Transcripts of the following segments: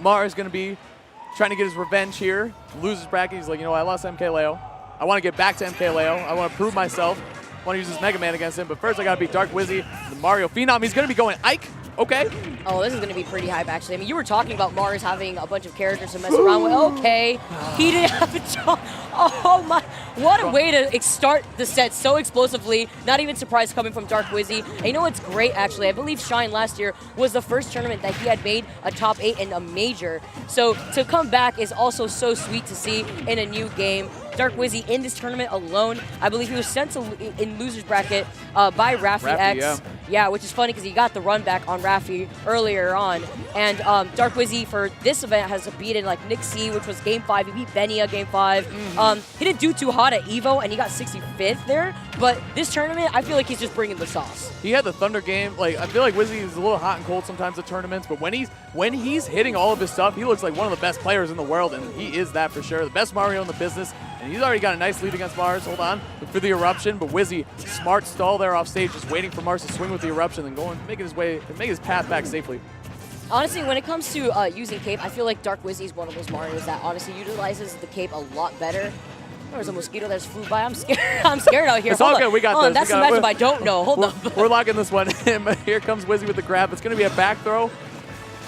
Mars is going to be trying to get his revenge here. Loses bracket. He's like, you know what? I lost MKLeo. I want to get back to MKLeo. I want to prove myself. I want to use this Mega Man against him. But first, I got to beat Dark Wizzy, the Mario Phenom. He's going to be going Ike. Okay. Oh, this is going to be pretty hype, actually. I mean, you were talking about Mars having a bunch of characters to mess around with. Okay. He didn't have a job. Oh, my. What a way to start the set so explosively. Not even surprised coming from Dark Wizzy. And you know what's great, actually? I believe Shine last year was the first tournament that he had made a top 8 in a major. So to come back is also so sweet to see in a new game. Dark Wizzy in this tournament alone, I believe he was sent to in loser's bracket by Raffi X. Yeah, which is funny because he got the run back on Raffi earlier on. And Dark Wizzy for this event has beaten like Nick C, which was Game 5. He beat Benia Game 5. He didn't do too hot at Evo, and he got 65th there. But this tournament, I feel like he's just bringing the sauce. He had the Thunder game. Like, I feel like Wizzy is a little hot and cold sometimes at tournaments, but when he's hitting all of his stuff, he looks like one of the best players in the world, and he is that for sure. The best Mario in the business. And he's already got a nice lead against Mars. Hold on. For the eruption, but Wizzy, smart stall there off stage, just waiting for Mars to swing with the eruption and making his path back safely. Honestly, when it comes to using cape, I feel like Dark Wizzy is one of those Marios that honestly utilizes the cape a lot better. There's a mosquito that just flew by. I'm scared. I'm scared out here. It's all good. We got this. That's the matchup I don't know. Hold on. We're locking this one in. Here comes Wizzy with the grab. It's going to be a back throw.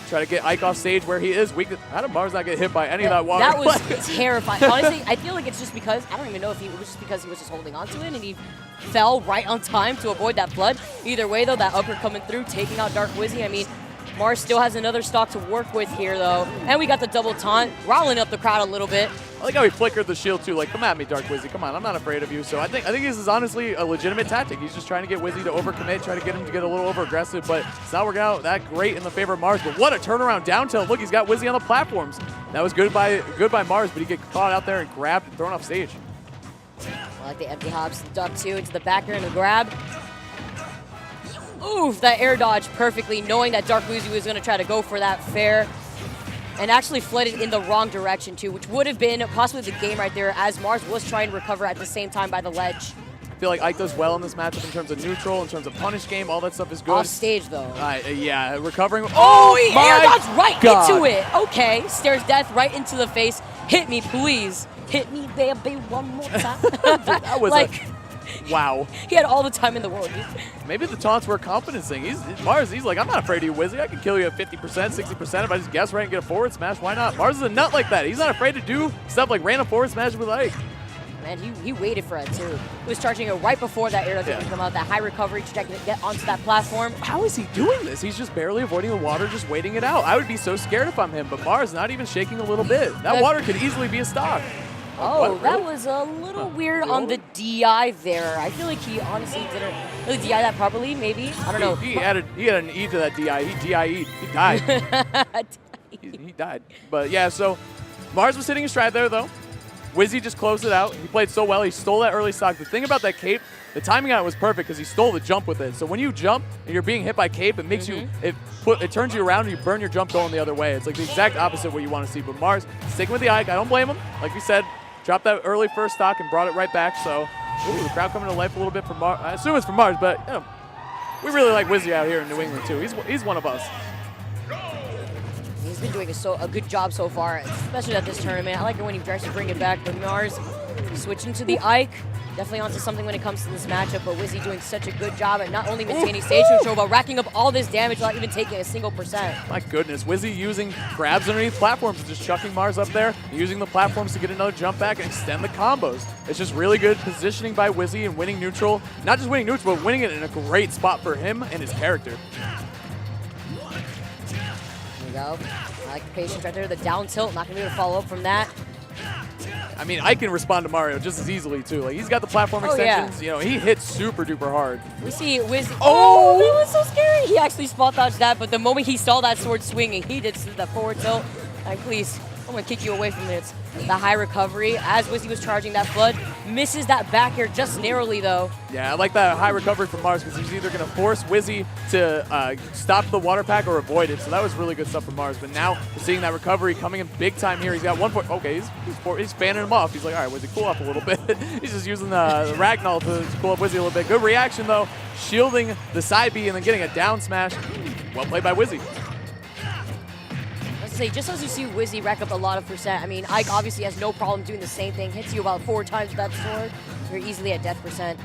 Try to get Ike off stage where he is weak. How did Mars not get hit by any of that water? That was terrifying. Honestly, I feel like it's just because, I don't even know if it was just because he was just holding on to it and he fell right on time to avoid that flood. Either way, though, that upper coming through, taking out Dark Wizzy. I mean, Mars still has another stock to work with here, though. And we got the double taunt, riling up the crowd a little bit. I like how he flickered the shield, too. Like, come at me, Dark Wizzy. Come on, I'm not afraid of you. So I think this is honestly a legitimate tactic. He's just trying to get Wizzy to overcommit, try to get him to get a little over-aggressive, but it's not working out that great in the favor of Mars. But what a turnaround down tilt. Look, he's got Wizzy on the platforms. That was good by Mars, but he get caught out there and grabbed and thrown off stage. I like the empty hops, duck two into the back air and the grab. Oof, that air dodge perfectly, knowing that Dark Wizzy was going to try to go for that fair. And actually fled it in the wrong direction, too, which would have been possibly the game right there, as Mars was trying to recover at the same time by the ledge. I feel like Ike does well in this matchup in terms of neutral, in terms of punish game. All that stuff is good. Off stage, though. Yeah, recovering. Oh, he air dodged right into it. Okay, stares death right into the face. Hit me, please. Hit me, baby, one more time. That was like, wow. He had all the time in the world. Maybe the taunts were a confidence thing. Mars, he's like, I'm not afraid of you, Wizzy. I can kill you at 50%, 60% if I just guess right and get a forward smash. Why not? Mars is a nut like that. He's not afraid to do stuff like random forward smash with Ike. Man, he waited for it, too. He was charging it right before that air dodge come out, that high recovery trajectory to get onto that platform. How is he doing this? He's just barely avoiding the water, just waiting it out. I would be so scared if I'm him, but Mars not even shaking a little bit. That water could easily be a stock. Oh, what, that was a little weird on the DI there. I feel like he honestly didn't really DI that properly, maybe. I don't know. He added an E to that DI. He DI'd. He died. he died. But yeah, so Mars was hitting his stride there, though. Wizzy just closed it out. He played so well. He stole that early stock. The thing about that cape, the timing on it was perfect because he stole the jump with it. So when you jump and you're being hit by cape, it makes you, it turns you around and you burn your jump going the other way. It's like the exact opposite of what you want to see. But Mars, sticking with the Ike, I don't blame him. Like we said, dropped that early first stock and brought it right back. So, the crowd coming to life a little bit for Mars. I assume it's for Mars, but you know, we really like Wizzy out here in New England too. He's one of us. He's been doing a good job so far, especially at this tournament. I like it when he tries to bring it back. But Mars switching to the Ike. Definitely onto something when it comes to this matchup, but Wizzy doing such a good job at not only maintaining stage control, but racking up all this damage without even taking a single %. My goodness, Wizzy using grabs underneath platforms and just chucking Mars up there, using the platforms to get another jump back and extend the combos. It's just really good positioning by Wizzy and winning neutral. Not just winning neutral, but winning it in a great spot for him and his character. There we go. I like the patience right there, the down tilt, not going to be able to follow up from that. I mean, I can respond to Mario just as easily, too. Like, he's got the platform extensions. You know, he hits super duper hard. We see Wizzy. Oh, that was so scary. He actually spot dodged that, but the moment he saw that sword swinging, he did the forward tilt. Like, please, I'm going to kick you away from this. The high recovery as Wizzy was charging that flood. Misses that back air just narrowly, though. Yeah, I like that high recovery from Mars because he's either going to force Wizzy to stop the water pack or avoid it. So that was really good stuff from Mars. But now we're seeing that recovery coming in big time here. He's got 1 point. Okay, he's fanning him off. He's like, all right, Wizzy, cool off a little bit. He's just using the Ragdoll to cool up Wizzy a little bit. Good reaction, though. Shielding the side B and then getting a down smash. Well played by Wizzy. to say, just as you see Wizzy rack up a lot of percent, I mean, Ike obviously has no problem doing the same thing. Hits you about 4 times with that sword. You're easily at death percent.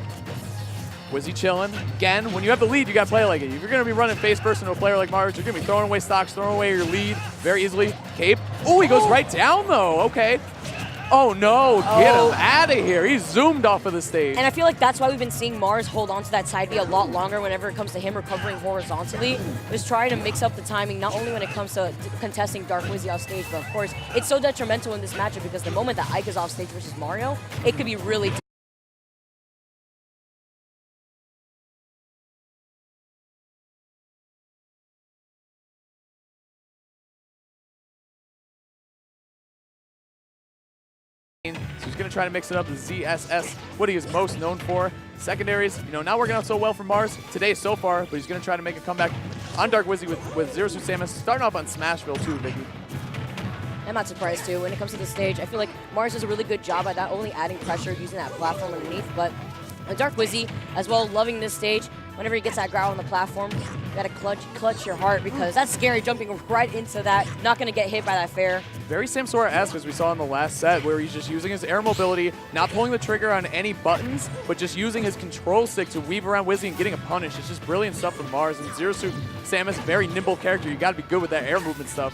Wizzy chilling. Again, when you have the lead, you got to play like it. If you're going to be running face first into a player like Mars, you're going to be throwing away stocks, throwing away your lead very easily. Cape. Oh, he goes right down, though. Okay. Oh, no. Get him out of here. He's zoomed off of the stage. And I feel like that's why we've been seeing Mars hold on to that side B a lot longer whenever it comes to him recovering horizontally. Just trying to mix up the timing, not only when it comes to contesting Dark Wizzy off stage, but of course, it's so detrimental in this matchup because the moment that Ike is off stage versus Mario, it could be really So he's going to try to mix it up. The ZSS, what he is most known for. Secondaries, you know, not working out so well for Mars today so far, but he's going to try to make a comeback on Dark Wizzy with Zero Suit Samus. Starting off on Smashville too, Vicky. I'm not surprised too. When it comes to the stage, I feel like Mars does a really good job at not only adding pressure using that platform underneath, but Dark Wizzy as well, loving this stage. Whenever he gets that growl on the platform, you gotta clutch your heart because that's scary, jumping right into that. Not gonna get hit by that fair. Very Samsora-esque as we saw in the last set, where he's just using his air mobility, not pulling the trigger on any buttons, but just using his control stick to weave around Wizzy and getting a punish. It's just brilliant stuff from Mars. And Zero Suit Samus, very nimble character. You gotta be good with that air movement stuff.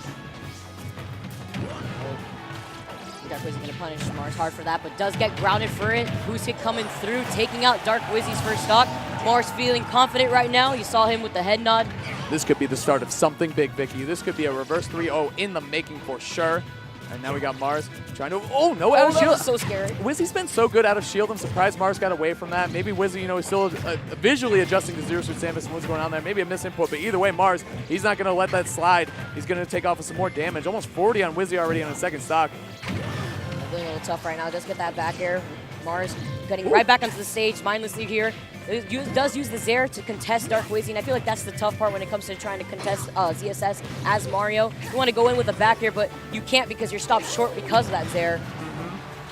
Dark Wizzy gonna punish Mars hard for that, but does get grounded for it. Boost hit coming through, taking out Dark Wizzy's first stock. Mars feeling confident right now. You saw him with the head nod. This could be the start of something big, Vicky. This could be a reverse 3-0 in the making for sure. And now we got Mars trying to, oh no, out of shield. That was so scary. Wizzy's been so good out of shield. I'm surprised Mars got away from that. Maybe Wizzy, you know, is still visually adjusting to Zero Suit Samus and what's going on there. Maybe a misinput, but either way, Mars, he's not going to let that slide. He's going to take off with some more damage. Almost 40 on Wizzy already on his second stock. Feeling a little tough right now. Does get that back air. Mars getting right back onto the stage mindlessly here. It does use the Zair to contest Dark Wizzy, and I feel like that's the tough part when it comes to trying to contest ZSS as Mario. You want to go in with a back air, but you can't because you're stopped short because of that Zair.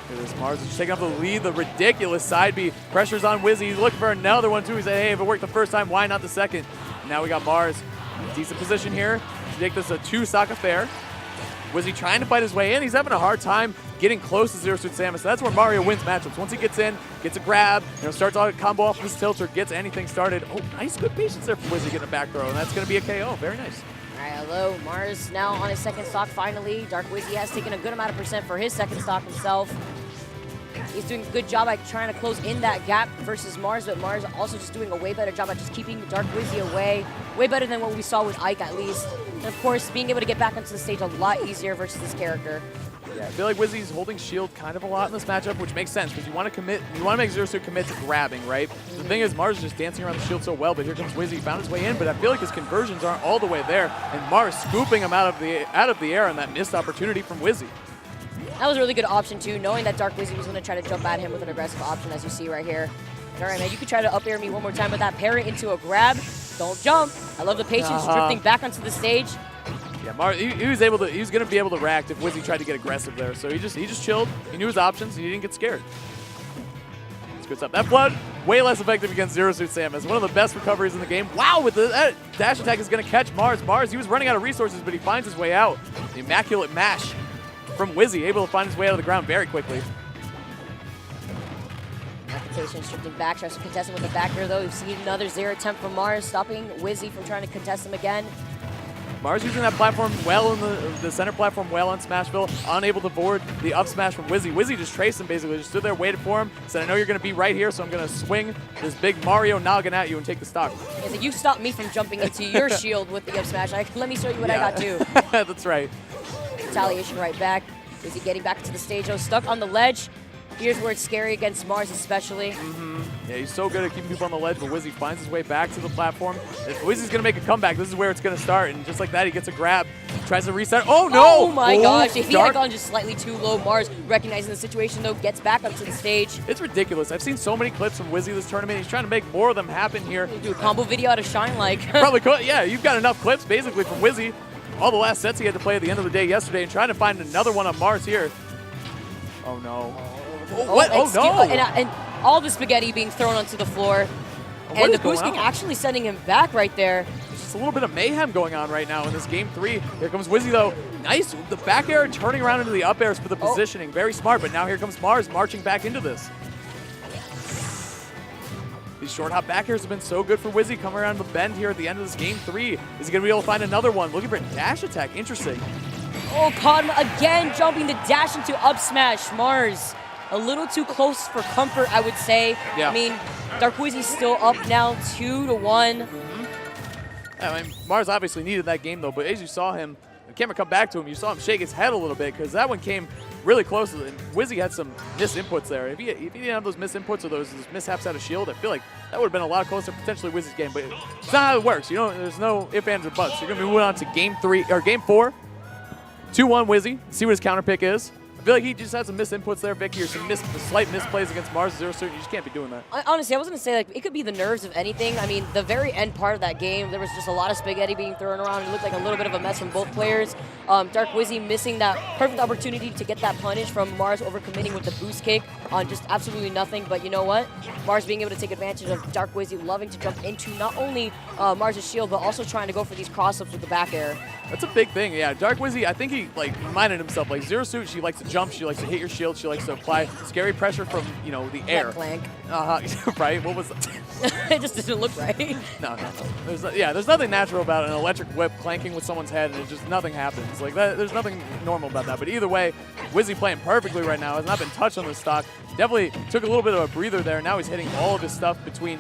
Look at this, Mars is just taking up the lead. The ridiculous side B. Pressure's on Wizzy. He's looking for another one, too. He said, hey, if it worked the first time, why not the second? And now we got Mars. Decent position here to make this a 2-stock affair. Wizzy trying to fight his way in. He's having a hard time getting close to Zero Suit Samus. That's where Mario wins matchups. Once he gets in, gets a grab, you know, starts a combo off of his tilt or gets anything started. Oh, nice, good patience there for Wizzy getting a back throw, and that's going to be a KO. Very nice. All right, hello. Mars now on his second stock finally. Dark Wizzy has taken a good amount of percent for his second stock himself. He's doing a good job at trying to close in that gap versus Mars, but Mars also just doing a way better job at just keeping Dark Wizzy away. Way better than what we saw with Ike, at least. And of course, being able to get back onto the stage a lot easier versus this character. Yeah, I feel like Wizzy's holding shield kind of a lot in this matchup, which makes sense because you want to commit, you want to make Zero Suit commit to grabbing, right? The thing is, Mars is just dancing around the shield so well, but here comes Wizzy, found his way in, but I feel like his conversions aren't all the way there, and Mars scooping him out of the air on that missed opportunity from Wizzy. That was a really good option too, knowing that Dark Wizzy was going to try to jump at him with an aggressive option, as you see right here. All right, man, you could try to up air me one more time with that. Pair it into a grab. Don't jump. I love the patience, drifting back onto the stage. Yeah, Mars, he was able to. He was going to be able to react if Wizzy tried to get aggressive there. So he just chilled. He knew his options. And he didn't get scared. That's good stuff. That blood way less effective against Zero Suit Samus. One of the best recoveries in the game. Wow, with that dash attack is going to catch Mars. Mars, he was running out of resources, but he finds his way out. The immaculate mash from Wizzy, able to find his way out of the ground very quickly. Application shifting back, tries to contest him with the back here though. We've seen another Zair attempt from Mars, stopping Wizzy from trying to contest him again. Mars using that platform well in the center platform well on Smashville, unable to board the up smash from Wizzy. Wizzy just traced him basically, just stood there, waited for him, said, I know you're going to be right here, so I'm going to swing this big Mario noggin at you and take the stock. Yeah, so you stopped me from jumping into your shield with the up smash. Let me show you what I got too. That's right. Retaliation right back. Wizzy getting back to the stage, though, stuck on the ledge. Here's where it's scary against Mars especially. Yeah, he's so good at keeping people on the ledge, but Wizzy finds his way back to the platform. If Wizzy's going to make a comeback, this is where it's going to start. And just like that, he gets a grab, tries to reset. Oh, no! Oh, my gosh. If he had gone just slightly too low, Mars, recognizing the situation, though, gets back up to the stage. It's ridiculous. I've seen so many clips from Wizzy this tournament. He's trying to make more of them happen here. Do a combo video out of Shine like. Probably could. Yeah, you've got enough clips, basically, from Wizzy. All the last sets he had to play at the end of the day yesterday, and trying to find another one on Mars here. Oh, no. What? Oh, no. And all the spaghetti being thrown onto the floor. And the boost kick actually sending him back right there. Just just a little bit of mayhem going on right now in this game 3. Here comes Wizzy, though. Nice. The back air turning around into the up airs for the positioning. Very smart, but now here comes Mars marching back into this. These short hop back airs have been so good for Wizzy coming around the bend here at the end of this game 3. Is he going to be able to find another one? Looking for a dash attack. Interesting. Oh, caught him again, jumping the dash into up smash. Mars, a little too close for comfort, I would say. Yeah. I mean, Dark Wizzy's still up now 2-1. I mean, Mars obviously needed that game, though, but as you saw him, the camera come back to him, you saw him shake his head a little bit because that one came really close. And Wizzy had some misinputs there. If he didn't have those misinputs or those mishaps out of shield, I feel like that would have been a lot closer, potentially Wizzy's game. But it's not how it works. You know, there's no ifs, ands, or buts. You're going to be moving on to game 4. 2-1 Wizzy. See what his counter pick is. I feel like he just had some misinputs there, Vicky, or some slight misplays against Mars Zero Suit. You just can't be doing that. Honestly, I was going to say, like, it could be the nerves of anything. I mean, the very end part of that game, there was just a lot of spaghetti being thrown around. It looked like a little bit of a mess from both players. Dark Wizzy missing that perfect opportunity to get that punish from Mars overcommitting with the boost kick on just absolutely nothing. But you know what? Mars being able to take advantage of Dark Wizzy loving to jump into not only Mars' shield, but also trying to go for these cross-ups with the back air. That's a big thing, yeah. Dark Wizzy, I think he reminded himself, like Zero Suit, she likes to jump, she likes to hit your shield, she likes to apply scary pressure from, the air. Plank. Right? What was that? It just didn't look right. No. There's nothing natural about an electric whip clanking with someone's head and nothing happens. Like that, there's nothing normal about that. But either way, Wizzy playing perfectly right now, has not been touched on the stock. Definitely took a little bit of a breather there. Now he's hitting all of his stuff between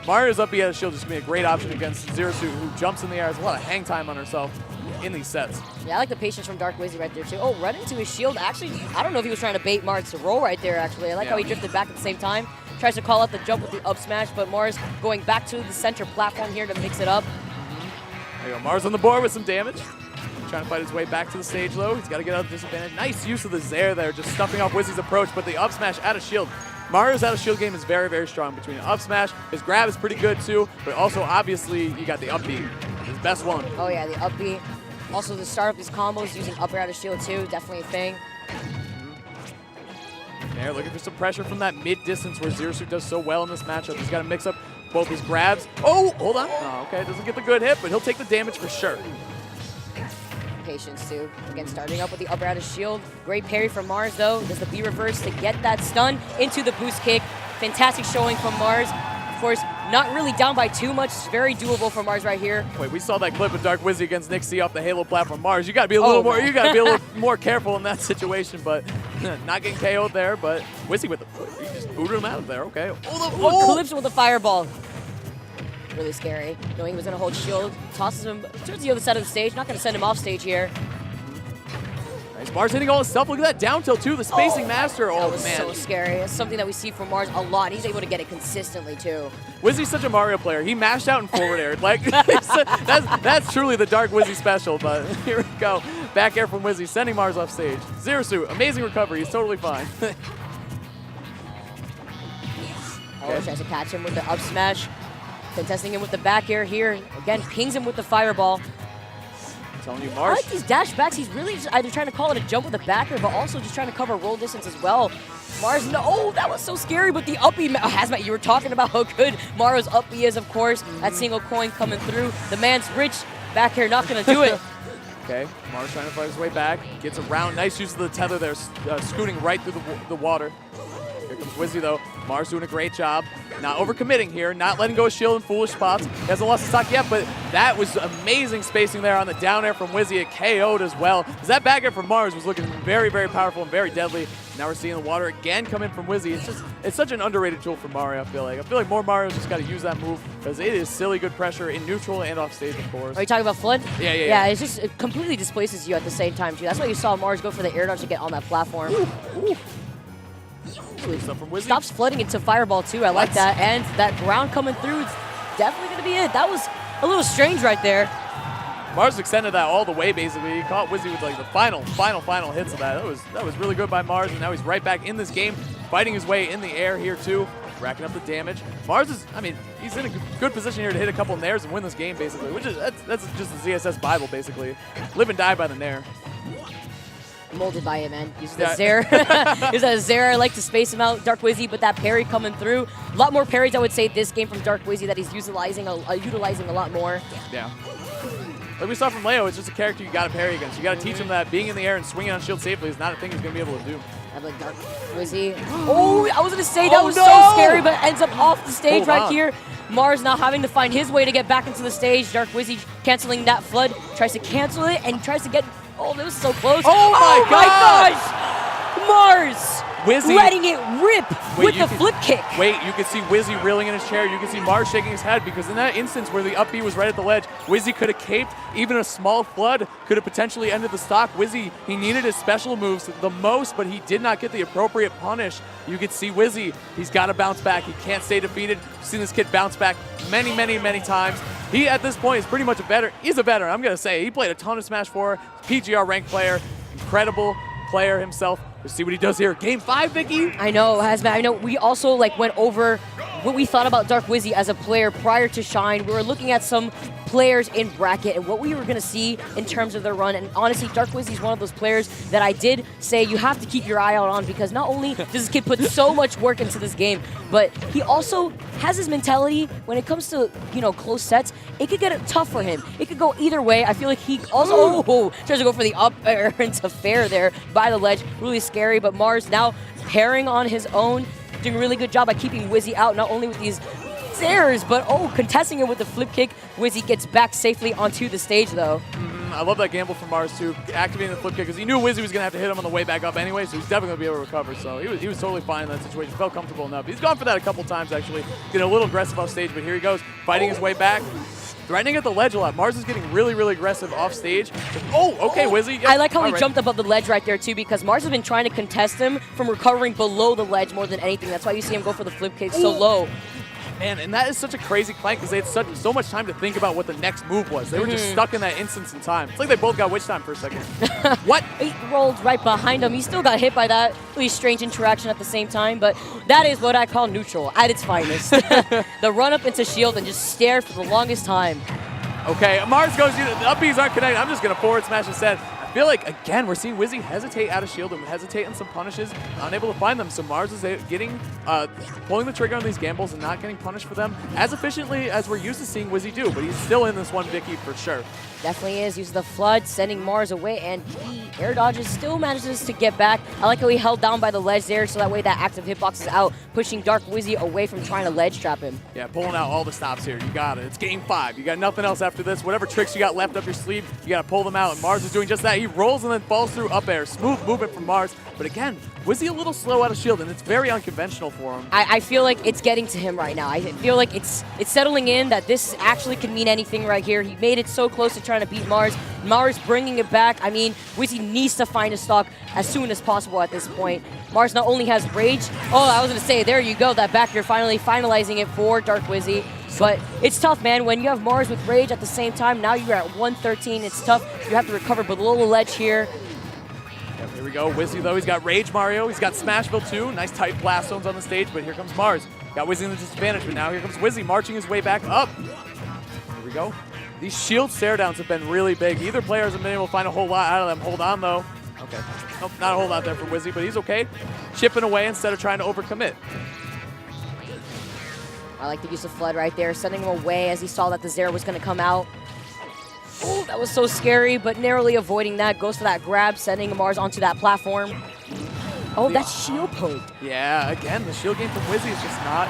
Mario's up B out of shield, just going to be a great option against Zero Suit, who jumps in the air, has a lot of hang time on herself in these sets. Yeah, I like the patience from Dark Wizzy right there, too. Oh, right into his shield. Actually, I don't know if he was trying to bait Mars to roll right there, actually. I like how he drifted back at the same time. Tries to call out the jump with the up smash, but Mars going back to the center platform here to mix it up. There you go. Mars on the board with some damage. Trying to fight his way back to the stage, though. He's got to get out of disadvantage. Nice use of the Zair there, just stuffing off Wizzy's approach, but the up smash out of shield. Mario's out of shield game is very, very strong between an up smash. His grab is pretty good, too, but also, obviously, you got the up B. His best one. Oh, yeah, the up B. Also, the start of these combos using up air out of shield, too. Definitely a thing. There, looking for some pressure from that mid-distance where Zero Suit does so well in this matchup. He's got to mix up both his grabs. Oh, hold on. Oh, okay, doesn't get the good hit, but he'll take the damage for sure. Patience, too. Again, starting up with the up air out of shield. Great parry from Mars, though. Does the B reverse to get that stun into the boost kick. Fantastic showing from Mars. Of course, not really down by too much. It's very doable for Mars right here. Wait, we saw that clip of Dark Wizzy against Nick C off the Halo platform. Mars, you got to be a little more. You got to be a little more careful in that situation. But not getting KO'd there. But Wizzy with the, he just booted him out of there. Okay. Clips with a fireball. Really scary. Knowing he was going to hold shield, tosses him towards the other side of the stage. Not going to send him off stage here. Nice. Mars hitting all his stuff. Look at that down tilt too. The spacing master. Oh, that was man. So scary. It's something that we see from Mars a lot. He's able to get it consistently too. Wizzy's such a Mario player. He mashed out and forward air. Like that's truly the Dark Wizzy special. But here we go. Back air from Wizzy, sending Mars off stage. Zero Suit, amazing recovery. He's totally fine. Tries to catch him with the up smash. Contesting him with the back air here. Again, pings him with the fireball. I'm telling you, I Mars. like these dash backs. He's really just either trying to call it a jump with the back air, but also just trying to cover roll distance as well. Mars, no, oh, that was so scary, but the up B, Hazmat, you were talking about how good Mario's up B is, of course. That single coin coming through. The man's rich. Back air not going to do it. Okay, Mars trying to fight his way back. Gets around. Nice use of the tether there, scooting right through the water. Here comes Wizzy, though. Mars doing a great job. Not overcommitting here, not letting go of shield in foolish spots. He hasn't lost his stock yet, but that was amazing spacing there on the down air from Wizzy. It KO'd as well. Because that back air from Mars was looking very, very powerful and very deadly. Now we're seeing the water again come in from Wizzy. It's such an underrated tool for Mario, I feel like. I feel like more Mario's just got to use that move because it is silly good pressure in neutral and off stage, of course. Are you talking about Flood? Yeah. Yeah, it completely displaces you at the same time, too. That's why you saw Mars go for the air dodge to get on that platform. Ooh. Stuff from Wizzy. Stops flooding into Fireball, too. I like that. And that ground coming through is definitely going to be it. That was a little strange right there. Mars extended that all the way, basically. He caught Wizzy with like the final hits of that. That was really good by Mars, and now he's right back in this game, fighting his way in the air here, too, racking up the damage. Mars is, I mean, he's in a good position here to hit a couple nairs and win this game, basically, which is, that's just the ZSS Bible, basically. Live and die by the nair. Molded by it, man. Uses the Zare. Uses that Zare. I like to space him out, Dark Wizzy, but that parry coming through. A lot more parries, I would say, this game from Dark Wizzy that he's utilizing a lot more. Yeah. Like we saw from Leo, it's just a character you got to parry against. You got to teach him that being in the air and swinging on shield safely is not a thing he's going to be able to do. I have like Dark Wizzy. Oh, I was going to say that was so scary, but ends up off the stage here. Mars now having to find his way to get back into the stage. Dark Wizzy canceling that flood, tries to cancel it, and tries to get... Oh, this was so close. Oh my gosh! Mars! Wizzy letting it rip with the flip kick. Wait, you can see Wizzy reeling in his chair. You can see Mars shaking his head because in that instance where the up B was right at the ledge, Wizzy could have caped. Even a small flood could have potentially ended the stock. Wizzy, he needed his special moves the most, but he did not get the appropriate punish. You can see Wizzy, he's got to bounce back. He can't stay defeated. We've seen this kid bounce back many, many, many times. He, at this point, is pretty much a veteran. He's a veteran, I'm going to say. He played a ton of Smash 4, PGR ranked player, incredible player himself. Let's see what he does here. Game 5, Vicky. I know, Hazmat. I know we also went over what we thought about Dark Wizzy as a player prior to Shine. We were looking at some players in bracket and what we were going to see in terms of their run. And honestly, Dark Wizzy is one of those players that I did say you have to keep your eye out on because not only does this kid put so much work into this game, but he also has his mentality when it comes to, close sets. It could get tough for him. It could go either way. I feel like he also tries to go for the up air into fair there by the ledge. Really scary, but Mars now pairing on his own, doing a really good job by keeping Wizzy out, not only with these Zares, but contesting it with the flip kick. Wizzy gets back safely onto the stage, though. I love that gamble from Mars, too, activating the flip kick, because he knew Wizzy was going to have to hit him on the way back up anyway, so he's definitely going to be able to recover. So he was totally fine in that situation, felt comfortable enough. He's gone for that a couple times, actually, getting a little aggressive off stage, but here he goes, fighting his way back. Threatening at the ledge a lot. Mars is getting really, really aggressive off stage. Oh, okay, Wizzy. Yep. I like how he jumped above the ledge right there, too, because Mars has been trying to contest him from recovering below the ledge more than anything. That's why you see him go for the flip kick so low. Man, and that is such a crazy clank because they had so much time to think about what the next move was. They were just stuck in that instance in time. It's like they both got witch time for a second. What? He rolled right behind him. He still got hit by that really strange interaction at the same time, but that is what I call neutral at its finest. The run up into shield and just stare for the longest time. Okay, Mars goes, the up Bs aren't connected. I'm just going to forward smash instead. I feel like, again, we're seeing Wizzy hesitate out of shield and hesitate on some punishes, unable to find them. So Mars is getting, pulling the trigger on these gambles and not getting punished for them as efficiently as we're used to seeing Wizzy do, but he's still in this one, Vicky, for sure. Definitely is. Uses the flood, sending Mars away, and he air dodges, still manages to get back. I like how he held down by the ledge there, so that way that active hitbox is out, pushing Dark Wizzy away from trying to ledge trap him. Yeah, pulling out all the stops here. You got it. It's game 5. You got nothing else after this. Whatever tricks you got left up your sleeve, you got to pull them out, and Mars is doing just that. He rolls and then falls through up air. Smooth movement from Mars, but again, Wizzy a little slow out of shield, and it's very unconventional for him. I feel like it's getting to him right now. I feel like it's settling in that this actually can mean anything right here. He made it so close to trying to beat Mars. Mars bringing it back. I mean, Wizzy needs to find a stock as soon as possible at this point. Mars not only has Rage. Oh, I was going to say, there you go. That back air finally finalizing it for Dark Wizzy. But it's tough, man. When you have Mars with Rage at the same time, now you're at 113. It's tough. You have to recover below the ledge here. Yep, here we go. Wizzy, though, he's got Rage Mario. He's got Smashville, too. Nice tight blast zones on the stage, but here comes Mars. Got Wizzy in the disadvantage, but now here comes Wizzy marching his way back up. Here we go. These shield stare downs have been really big. Either player hasn't been able to find a whole lot out of them. Hold on, though. Okay. Nope, not a whole lot there for Wizzy, but he's okay. Chipping away instead of trying to overcommit. I like the use of Flood right there, sending him away as he saw that the Zare was going to come out. Oh, that was so scary, but narrowly avoiding that. Goes for that grab, sending Mars onto that platform. Oh, that's shield poke. Yeah, again, the shield game from Wizzy is just not,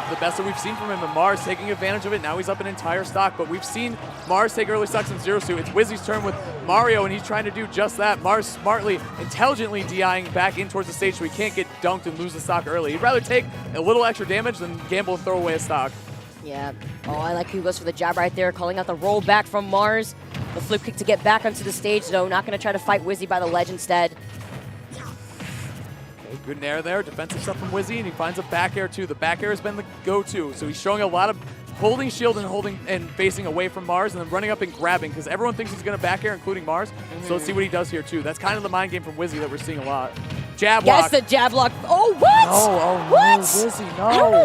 the best that we've seen from him. And Mars taking advantage of it. Now he's up an entire stock, but we've seen Mars take early stocks in Zero Suit. It's Wizzy's turn with Mario, and he's trying to do just that. Mars smartly, intelligently DIing back in towards the stage so he can't get dunked and lose the stock early. He'd rather take a little extra damage than gamble and throw away a stock. Yeah. Oh, I like who goes for the jab right there, calling out the roll back from Mars. The flip kick to get back onto the stage, though. Not going to try to fight Wizzy by the ledge instead. Okay, good nair there. Defensive stuff from Wizzy, and he finds a back air, too. The back air has been the go-to, so he's showing a lot of holding shield and facing away from Mars and then running up and grabbing because everyone thinks he's going to back air, including Mars. So let's see what he does here, too. That's kind of the mind game from Wizzy that we're seeing a lot. Jab lock. Yes, the jab lock. Oh, what? No, oh, what? No, Wizzy,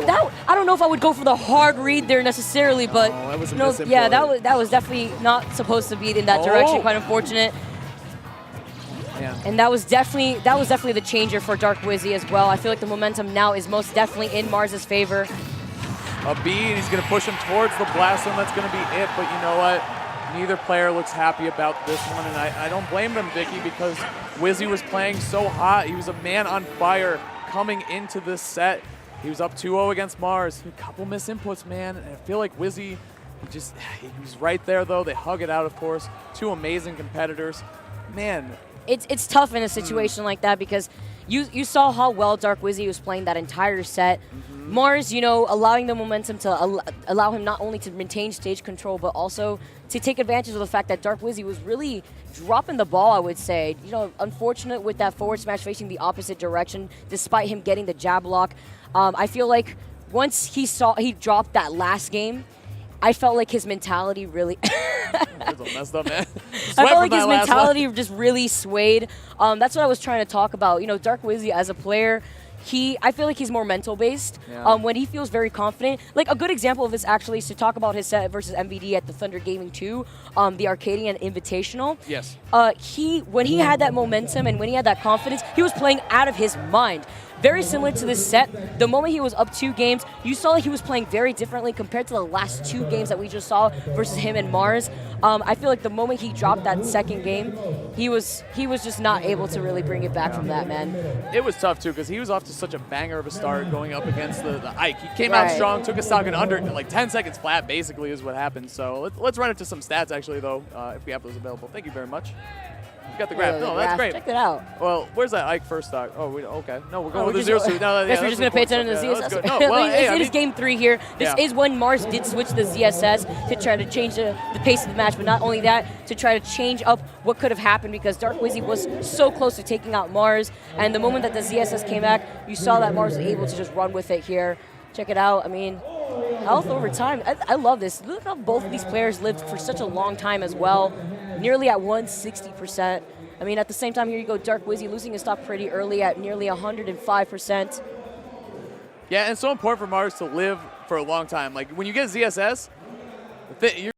no. I don't know if I would go for the hard read there necessarily, but that was a yeah, that was definitely not supposed to be in that direction. Quite unfortunate. Man, man. And that was definitely the changer for Dark Wizzy as well. I feel like the momentum now is most definitely in Mars' favor. A B, and he's going to push him towards the blast zone. That's going to be it. But you know what? Neither player looks happy about this one, and I don't blame them, Vicky, because Wizzy was playing so hot. He was a man on fire coming into this set. He was up 2-0 against Mars. A couple missed inputs, man. And I feel like Wizzy, he was right there, though. They hug it out, of course. Two amazing competitors. Man. It's tough in a situation like that because you saw how well Dark Wizzy was playing that entire set. Mars, allowing the momentum to allow him not only to maintain stage control, but also to take advantage of the fact that Dark Wizzy was really dropping the ball, I would say. Unfortunate with that forward smash facing the opposite direction, despite him getting the jab lock. I feel like once he dropped that last game, I felt like his mentality really... That's all messed up, man. I felt like his mentality just really swayed. That's what I was trying to talk about. Dark Wizzy as a player, I feel like he's more mental based. Yeah. When he feels very confident. Like a good example of this actually is to talk about his set versus MVD at the Thunder Gaming 2, the Arcadian Invitational. Yes. When he had that momentum and when he had that confidence, he was playing out of his mind. Very similar to this set. The moment he was up 2 games, you saw that he was playing very differently compared to the last 2 games that we just saw versus him and Mars. I feel like the moment he dropped that second game, he was just not able to really bring it back from that, man. It was tough, too, because he was off to such a banger of a start going up against the Ike. He came out strong, took a stock in under, like 10 seconds flat, basically, is what happened. So let's run into some stats, actually, though, if we have those available. Thank you very much. You got the graph. No, that's great. Check it out. Well, where's that Ike first stock? Oh, okay. No, we're going with the 0-2. No, guess we're just going to pay attention to the ZSS. No, well, it is game 3 here. This is when Mars did switch the ZSS to try to change the pace of the match, but not only that, to try to change up what could have happened because Dark Wizzy was so close to taking out Mars, and the moment that the ZSS came back, you saw that Mars was able to just run with it here. Check it out. I mean, health over time. I love this. Look how both of these players lived for such a long time as well, nearly at 160%. I mean, at the same time, here you go, Dark Wizzy losing his stock pretty early at nearly 105%. Yeah, and it's so important for Mars to live for a long time. Like, when you get ZSS, you're